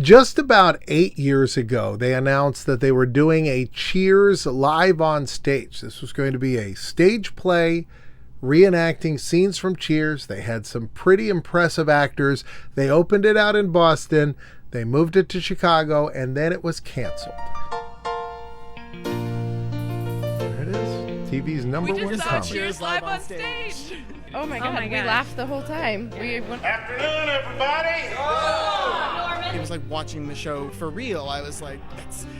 Just about 8 years ago, they announced that they were doing a Cheers live on stage. This was going to be a stage play reenacting scenes from Cheers. They had some pretty impressive actors. They opened it out in Boston. They moved it to Chicago, and then it was canceled. There it is. TV's number one comedy. We just saw Cheers live on stage. Oh my god, we laughed the whole time. Afternoon, everybody! It was like watching the show for real. I was like,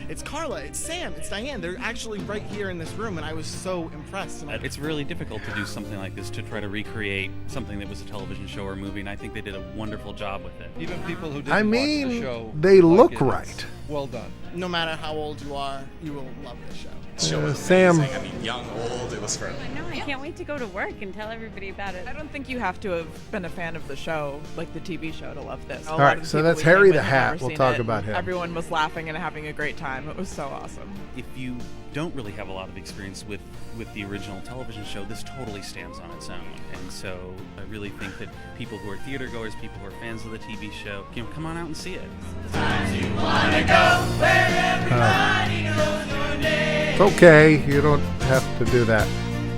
it's Carla, it's Sam, it's Diane. They're actually right here in this room, and I was so impressed. It's really difficult to do something like this, to try to recreate something that was a television show or movie, and I think they did a wonderful job with it. Even people who didn't watch the show, they look right. Well done. No matter how old you are, you will love this show. Sam. I mean, young, old, it was for. I know, I can't wait to go to work and tell everybody about it. I don't think you have to have been a fan of the show, like the TV show, to love this. All right, so that's Harry the Hat. We'll talk about him. Everyone was laughing and having a great time. It was so awesome. If you don't really have a lot of experience with the original television show, this totally stands on its own. And so I really think that people who are theater goers, people who are fans of the TV show, come on out and see it. You wanna go where everybody knows your name. It's okay, you don't have to do that.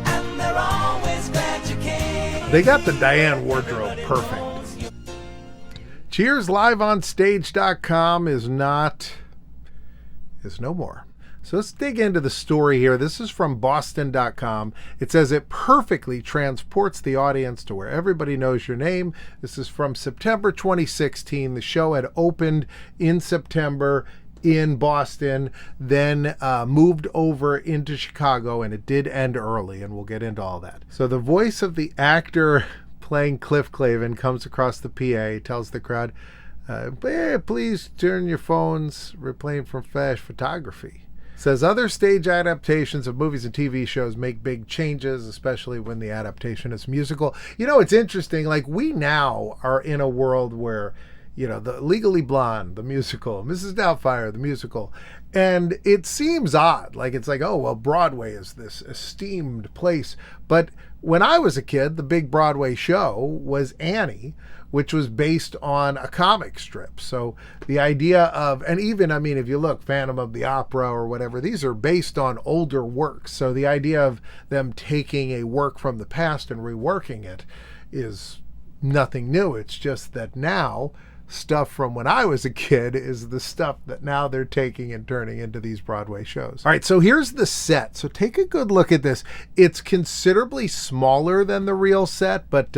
And they're always glad you came. They got the Diane wardrobe perfect. CheersLiveOnStage.com is no more. So let's dig into the story here. This is from Boston.com. It says it perfectly transports the audience to where everybody knows your name. This is from September 2016. The show had opened in September in Boston, then moved over into Chicago, and it did end early, and we'll get into all that. So the voice of the actor playing Cliff Clavin comes across the PA, tells the crowd, please turn your phones, we're playing from flash photography. Says other stage adaptations of movies and TV shows make big changes, especially when the adaptation is musical. You know, it's interesting, like we now are in a world where, you know, the Legally Blonde, the musical, Mrs. Doubtfire, the musical, and it seems odd. Like it's like, oh, well, Broadway is this esteemed place. But when I was a kid, the big Broadway show was Annie, which was based on a comic strip. So the idea of, and even, I mean, if you look, Phantom of the Opera or whatever, these are based on older works. So the idea of them taking a work from the past and reworking it is nothing new. It's just that now stuff from when I was a kid is the stuff that now they're taking and turning into these Broadway shows. All right, so here's the set. So take a good look at this. It's considerably smaller than the real set, but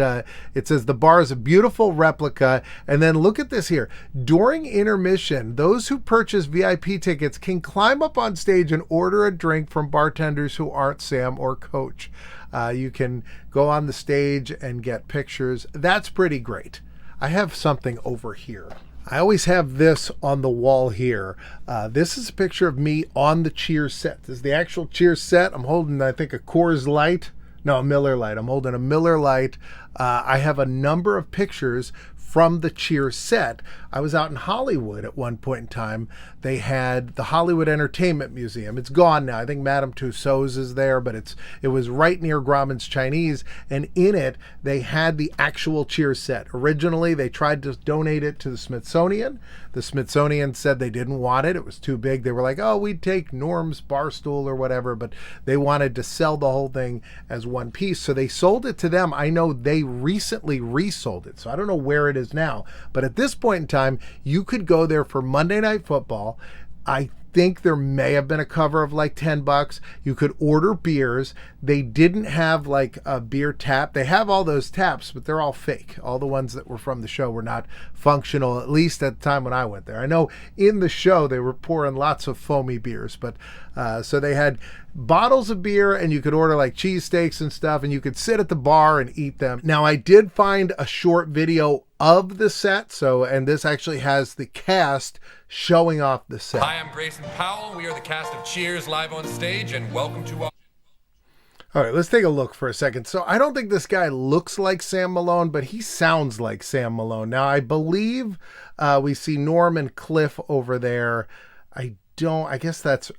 it says the bar is a beautiful replica. And then look at this here. During intermission, those who purchase VIP tickets can climb up on stage and order a drink from bartenders who aren't Sam or Coach. You can go on the stage and get pictures. That's pretty great. I have something over here. I always have this on the wall here. This is a picture of me on the Cheers set. This is the actual Cheers set. I'm holding, I think, a Coors Light. No, a Miller Lite. I'm holding a Miller Lite. I have a number of pictures from the Cheers set. I was out in Hollywood at one point in time. They had the Hollywood Entertainment Museum. It's gone now. I think Madame Tussauds is there, but it was right near Grauman's Chinese, and in it they had the actual Cheers set. Originally, they tried to donate it to the Smithsonian. The Smithsonian said they didn't want it. It was too big. They were like, oh, we'd take Norm's Barstool or whatever, but they wanted to sell the whole thing as one piece. So they sold it to them. I know they recently resold it, so I don't know where it is now. But at this point in time, you could go there for Monday Night Football. I think there may have been a cover of like $10. You could order beers. They didn't have like a beer tap. They have all those taps, but they're all fake. All the ones that were from the show were not functional, at least at the time when I went there. I know in the show they were pouring lots of foamy beers, but so they had bottles of beer, and you could order like cheesesteaks and stuff, and you could sit at the bar and eat them. Now, I did find a short video of the set, and this actually has the cast showing off the set. Hi, I'm Grayson Powell. We are the cast of Cheers live on stage, and welcome to our... All right, let's take a look for a second. So I don't think this guy looks like Sam Malone, but he sounds like Sam Malone. Now, I believe we see Norm and Cliff over there. I I guess that's,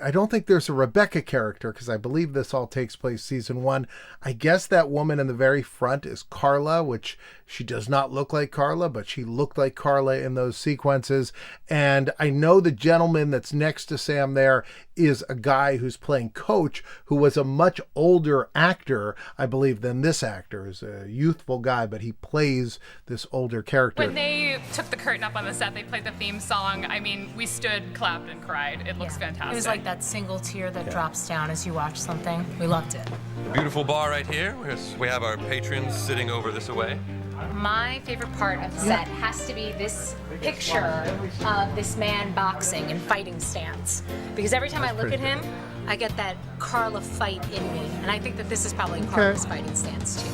I don't think there's a Rebecca character because I believe this all takes place season 1. I guess that woman in the very front is Carla, which she does not look like Carla, but she looked like Carla in those sequences. And I know the gentleman that's next to Sam there is a guy who's playing Coach, who was a much older actor, I believe, than this actor. Is a youthful guy, but he plays this older character. When they took the curtain up on the set, they played the theme song. I mean, we stood, clapped, and cried. It looks fantastic. It was like that single tear that drops down as you watch something. We loved it. Beautiful bar right here. We have our patrons sitting over this away. My favorite part of the set has to be this picture of this man boxing and fighting stance. Because every time I look at him, I get that Carla fight in me. And I think that this is probably Carla's fighting stance too.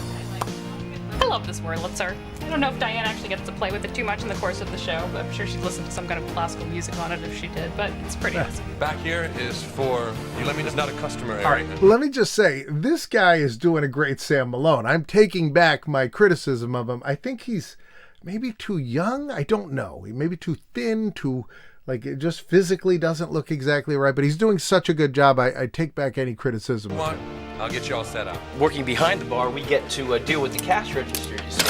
I love this Wurlitzer. I don't know if Diane actually gets to play with it too much in the course of the show, but I'm sure she'd listen to some kind of classical music on it if she did, but it's pretty awesome. Back here is for, you let me, it's not a customer area. All right, let me just say, this guy is doing a great Sam Malone. I'm taking back my criticism of him. I think he's maybe too young. I don't know. He may be too thin, like it just physically doesn't look exactly right, but he's doing such a good job. I take back any criticism. Come on, I'll get you all set up. Working behind the bar, we get to deal with the cash register, you see.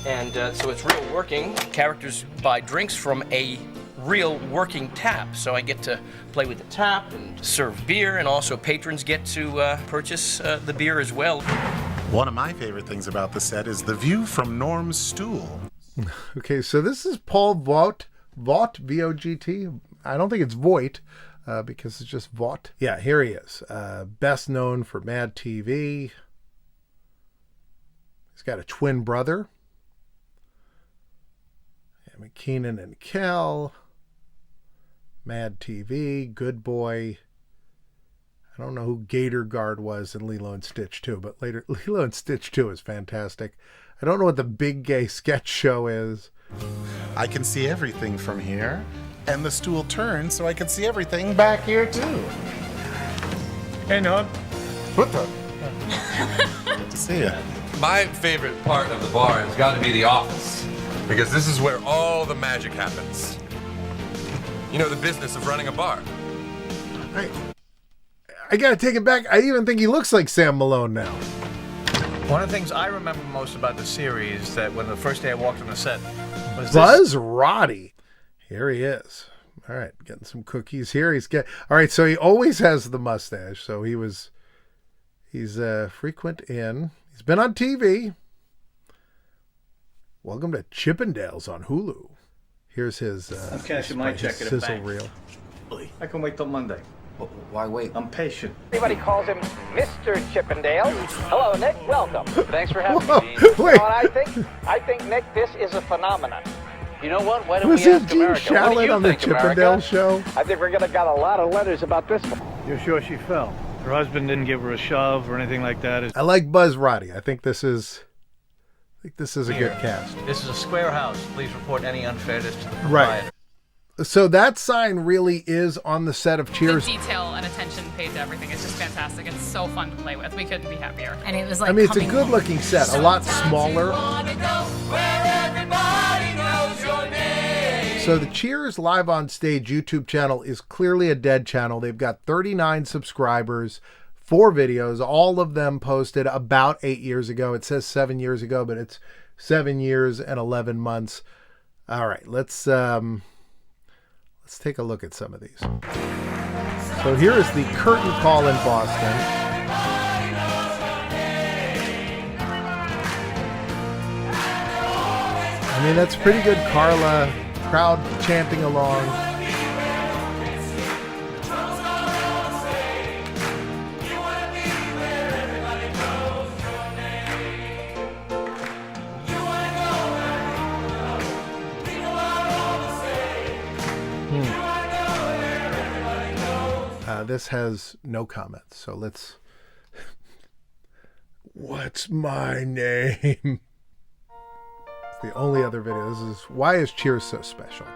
And so it's real working. Characters buy drinks from a real working tap. So I get to play with the tap and serve beer, and also patrons get to purchase the beer as well. One of my favorite things about the set is the view from Norm's stool. Okay, so this is Paul Vogt, V-O-G-T. I don't think it's Voight, because it's just Vought. Yeah, here he is. Best known for Mad TV. He's got a twin brother. Yeah, McKeenan and Kel. Mad TV, Good Boy. I don't know who Gator Guard was in Lilo and Stitch 2, but later Lilo and Stitch 2 is fantastic. I don't know what the Big Gay Sketch Show is. I can see everything from here, and the stool turns so I can see everything back here too. Hey, Norm. What the? Good to see you. My favorite part of the bar has got to be the office, because this is where all the magic happens. You know, the business of running a bar. I gotta take it back. I even think he looks like Sam Malone now. One of the things I remember most about the series, that when the first day I walked on the set, was Buzz Roddy. Here he is. All right, getting some cookies here. All right, so he always has the mustache. So he's frequent in. He's been on TV. Welcome to Chippendales on Hulu. Here's his I'm cashing my check at a sizzle bank. reel. I can wait till Monday. Why wait? I'm patient. Everybody calls him Mr. Chippendale. Hello, Nick. Welcome. Thanks for having me, Gene. Wait. I think, Nick, this is a phenomenon. You know what? Why don't Was we it ask Gene America? What do Shalit you on the think, Chippendale America? show? I think we're going to get a lot of letters about this one. You're sure she fell? Her husband didn't give her a shove or anything like that? I like Buzz Roddy. I think this is a good cast. This is a square house. Please report any unfairness to the proprietor. Right. So that sign really is on the set of Cheers. The detail and attention paid to everything. It's just fantastic. It's so fun to play with. We couldn't be happier. And it was like, I mean, it's a good looking set, a lot smaller. So the Cheers Live on Stage YouTube channel is clearly a dead channel. They've got 39 subscribers, 4 videos, all of them posted about 8 years ago. It says 7 years ago, but it's 7 years and 11 months. All right, let's take a look at some of these. So here is the curtain call in Boston. I mean, that's pretty good. Carla, crowd chanting along. This has no comments, so let's... What's my name? It's the only other video. This is why is Cheers so special?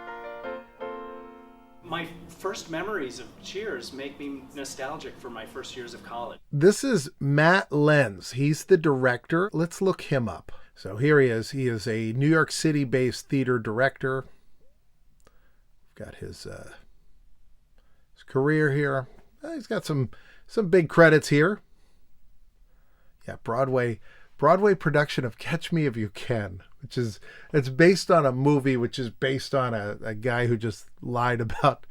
My first memories of Cheers make me nostalgic for my first years of college. This is Matt Lenz. He's the director. Let's look him up. So here he is. He is a New York City-based theater director. Got his career here. He's got some big credits here. Yeah, Broadway production of Catch Me If You Can, it's based on a movie which is based on a guy who just lied about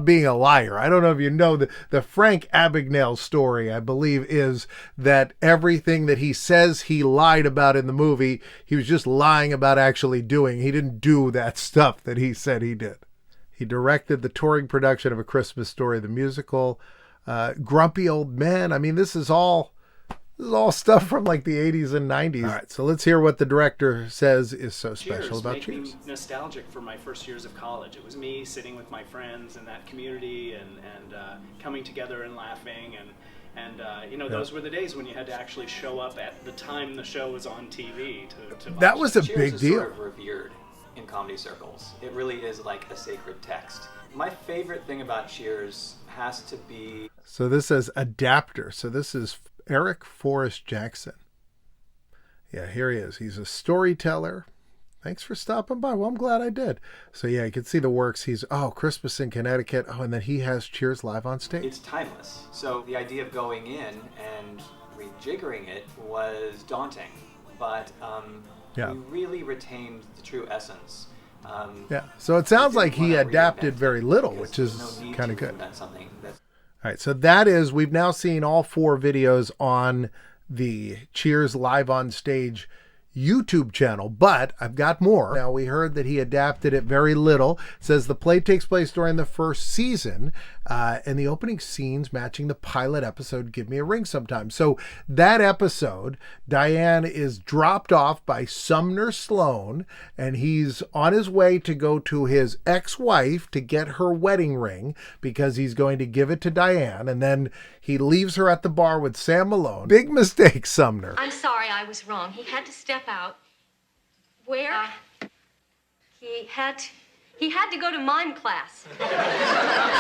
being a liar. I don't know if you know the Frank Abagnale story, I believe, is that everything that he says he lied about in the movie, he was just lying about actually doing. He didn't do that stuff that he said he did. He directed the touring production of A Christmas Story, the musical, Grumpy Old Men. I mean, this is all stuff from like the 80s and 90s. All right, so let's hear what the director says is so special about Cheers. Me nostalgic for my first years of college. It was me sitting with my friends in that community and coming together and laughing and those were the days when you had to actually show up at the time the show was on TV to watch. That was a Cheers big is deal. Sort of revered in comedy circles. It really is like a sacred text. My favorite thing about Cheers has to be... So this says adapter. So this is Eric Forrest Jackson. Yeah, here he is. He's a storyteller. Thanks for stopping by. Well, I'm glad I did. So yeah, you can see the works. He's, Christmas in Connecticut. Oh, and then he has Cheers live on stage. It's timeless. So the idea of going in and rejiggering it was daunting, but we really retained the true essence. So it sounds like he adapted very little, which is kind of good. All right, so we've now seen all 4 videos on the Cheers Live on Stage YouTube channel, but I've got more. Now, we heard that he adapted it very little. It says the play takes place during the first season, and the opening scenes matching the pilot episode Give Me a Ring Sometime. So that episode, Diane is dropped off by Sumner Sloan, and he's on his way to go to his ex-wife to get her wedding ring because he's going to give it to Diane, and then he leaves her at the bar with Sam Malone. Big mistake, Sumner. I'm sorry, I was wrong. He had to step out. Where? He had to go to mime class.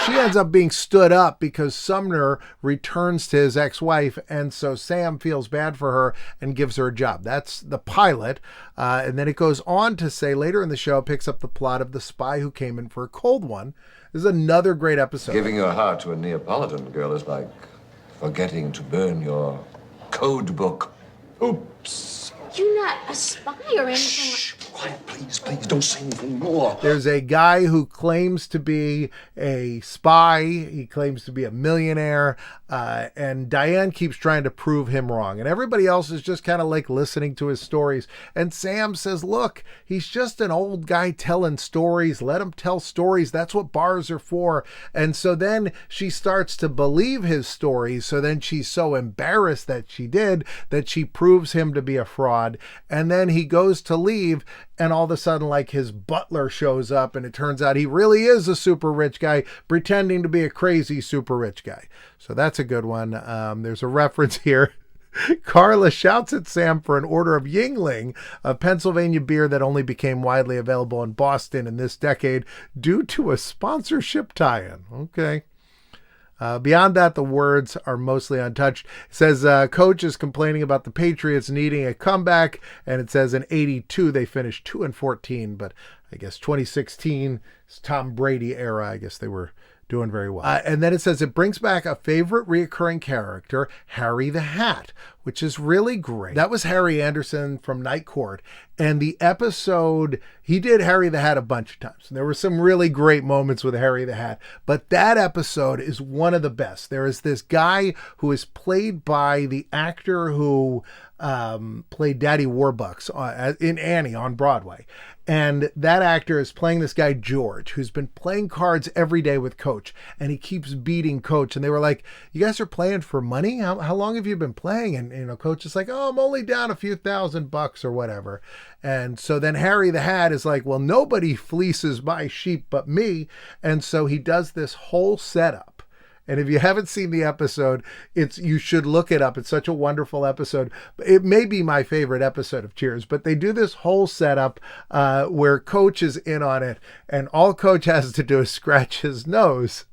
She ends up being stood up because Sumner returns to his ex-wife, and so Sam feels bad for her and gives her a job. That's the pilot. And then it goes on to say later in the show, it picks up the plot of The Spy Who Came In for a Cold One. This is another great episode. Giving your heart to a Neapolitan girl is like forgetting to burn your code book. Oops. You're not a spy or anything. Shh, quiet, please, don't say anything more. There's a guy who claims to be a spy. He claims to be a millionaire. And Diane keeps trying to prove him wrong. And everybody else is just kind of like listening to his stories. And Sam says, look, he's just an old guy telling stories. Let him tell stories. That's what bars are for. And so then she starts to believe his stories. So then she's so embarrassed that she proves him to be a fraud. And then he goes to leave, and all of a sudden, like, his butler shows up, and it turns out he really is a super rich guy pretending to be a crazy super rich guy. So that's a good one. There's a reference here. Carla shouts at Sam for an order of Yingling, a Pennsylvania beer that only became widely available in Boston in this decade due to a sponsorship tie-in. Okay. Beyond that, the words are mostly untouched. It says coach is complaining about the Patriots needing a comeback, and it says in 82 they finished 2-14, but I guess 2016 is Tom Brady era. I guess they were doing very well. And then it says it brings back a favorite reoccurring character, Harry the Hat, which is really great. That was Harry Anderson from Night Court. And the episode, he did Harry the Hat a bunch of times. And there were some really great moments with Harry the Hat. But that episode is one of the best. There is this guy who is played by the actor who played Daddy Warbucks in Annie on Broadway. And that actor is playing this guy, George, who's been playing cards every day with Coach. And he keeps beating Coach. And they were like, you guys are playing for money? How long have you been playing? And Coach is like, oh, I'm only down a few $1,000 or whatever. And so then Harry the Hat is like, well, nobody fleeces my sheep but me. And so he does this whole setup. And if you haven't seen the episode, you should look it up. It's such a wonderful episode. It may be my favorite episode of Cheers, but they do this whole setup where Coach is in on it, and all Coach has to do is scratch his nose.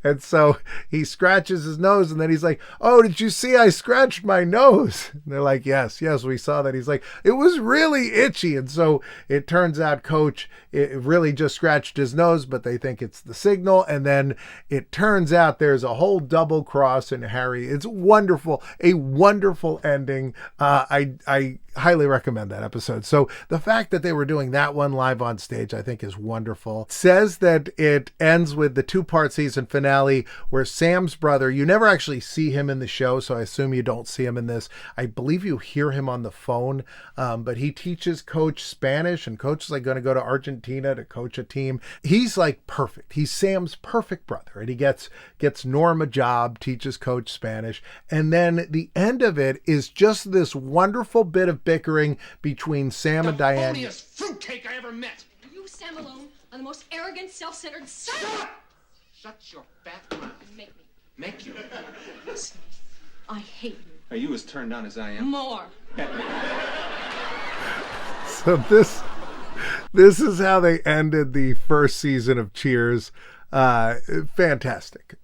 And so he scratches his nose, and then he's like, "Oh, did you see I scratched my nose?" And they're like, yes, we saw that. He's like, "It was really itchy." And so it turns out Coach really just scratched his nose, but they think it's the signal. And then it turns out there's a whole double cross in Harry. It's wonderful, a wonderful ending. I highly recommend that episode. So the fact that they were doing that one live on stage, I think is wonderful. It says that it ends with the 2-part season finale where Sam's brother, you never actually see him in the show, so I assume you don't see him in this. I believe you hear him on the phone, but he teaches Coach Spanish, and Coach is like going to go to Argentina to coach a team. He's like perfect. He's Sam's perfect brother, and he gets Norm a job, teaches Coach Spanish, and then the end of it is just this wonderful bit of bickering between Sam and Diane. The phoniest fruitcake I ever met. You, Sam Malone, are the most arrogant, self-centered son. Shut your fat mouth. Make me. Make you. Listen, I hate you. Are you as turned on as I am? More. So this is how they ended the first season of Cheers. Fantastic.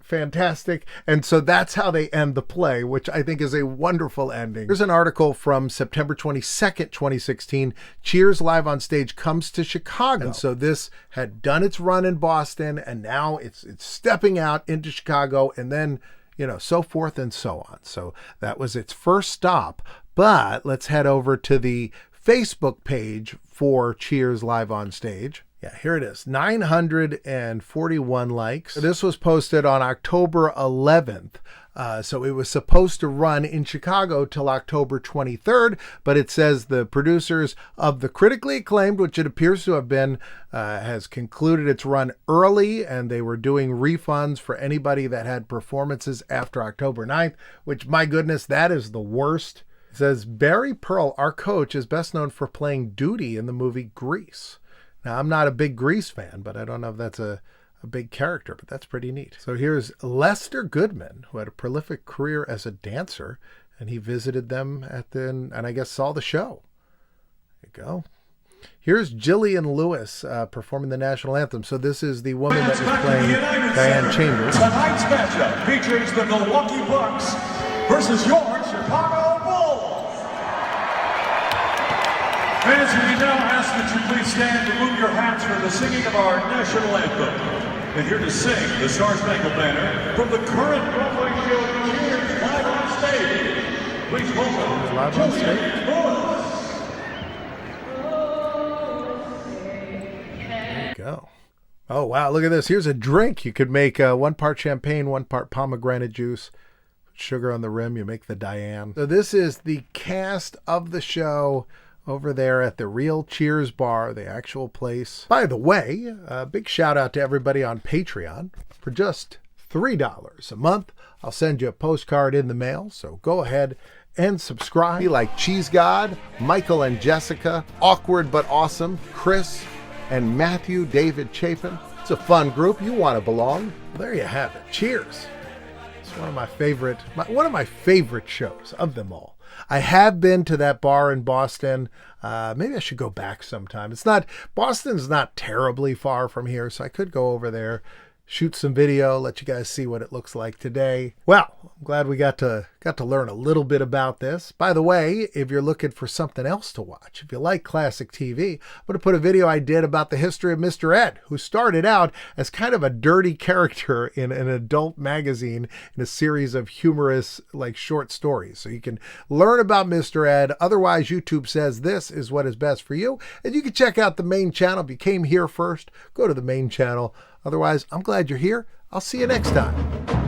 And so that's how they end the play, which I think is a wonderful ending. Here's an article from September 22nd, 2016. Cheers Live on Stage comes to Chicago. And so this had done its run in Boston, and now it's stepping out into Chicago, and then, so forth and so on. So that was its first stop. But let's head over to the Facebook page for Cheers Live on Stage. Yeah, here it is. 941 likes. This was posted on October 11th. So it was supposed to run in Chicago till October 23rd, but it says the producers of the critically acclaimed, which it appears to have been, has concluded its run early, and they were doing refunds for anybody that had performances after October 9th, which, my goodness, that is the worst. It says, Barry Pearl, our coach, is best known for playing Duty in the movie Grease. Now, I'm not a big Grease fan, but I don't know if that's a big character, but that's pretty neat. So here's Lester Goodman, who had a prolific career as a dancer, and he visited them and I guess saw the show. There you go. Here's Jillian Lewis performing the national anthem. So this is the woman that was playing Diane Chambers. Tonight's matchup features the Milwaukee Bucks versus your Chicago Bulls. Fans, we now ask that you please stand and move your hats for the singing of our national anthem. And here to sing the Star Spangled Banner from the current Broadway show Cheers Live on Stage. Please welcome Live on Stage. There you go. Oh, wow. Look at this. Here's a drink. You could make 1 part champagne, 1 part pomegranate juice. Sugar on the rim. You make the Diane. So this is the cast of the show over there at the real Cheers bar, the actual place. By the way, a big shout out to everybody on Patreon. For just $3 a month, I'll send you a postcard in the mail. So go ahead and subscribe. Be like Cheese God, Michael and Jessica, Awkward But Awesome, Chris, and Matthew David Chapin. It's a fun group. You want to belong. Well, there you have it. Cheers. It's one of my favorite shows of them all. I have been to that bar in Boston. Maybe I should go back sometime. Boston's not terribly far from here, so I could go over there, shoot some video, let you guys see what it looks like today. Well, I'm glad we got to learn a little bit about this. By the way, if you're looking for something else to watch, if you like classic TV, I'm going to put a video I did about the history of Mr. Ed, who started out as kind of a dirty character in an adult magazine in a series of humorous, short stories. So you can learn about Mr. Ed. Otherwise, YouTube says this is what is best for you. And you can check out the main channel. If you came here first, go to the main channel. Otherwise, I'm glad you're here. I'll see you next time.